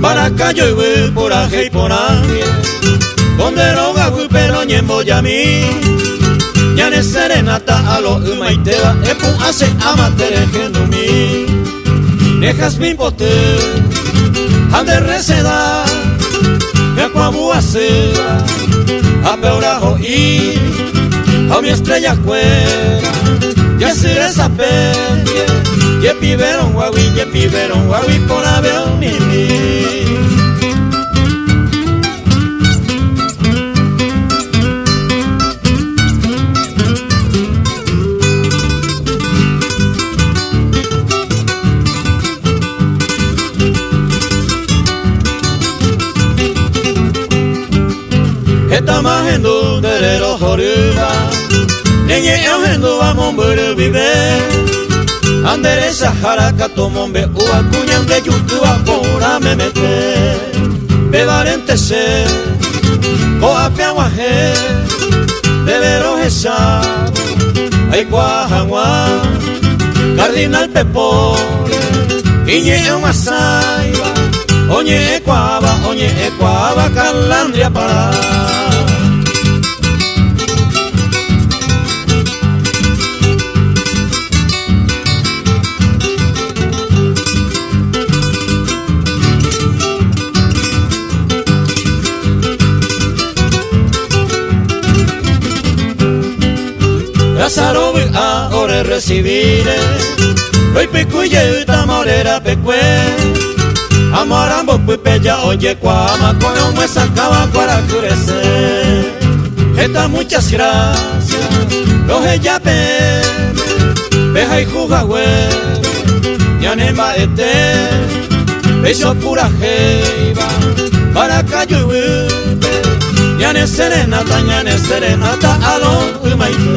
Baracayo y voy por aje y por aje, donde roga pero ñembo ya mí. Ya ne serenata a lo umaiteba, epu hace amatere genumi. Dejas mi pote, ande receda, me acuabu seda, a peorajo y a mi estrella cuera. Ya seré esa perie, ye piberon guawi por haber mimi. Estamos haciendo derero joriba, nenye haciendo vamos a vivir. Andere Sahara katomombe ua kunyang de yutua pora me mete. Bebarente se, ko apia wahe, bebero hesa, ay guahangwa, cardinal pepore, iñe umasaiba. Oñe ecuaba, calandria para. Lázaro ahora recibiré, hoy picuye tamorera pecue. Amorambo pupeya oye cuama con un sacaba para crecer. Estas muchas gracias, los ella beja y jugahue, yanemba ete, beso pura jeiba, para cayo y yane serenata, a lo umaite.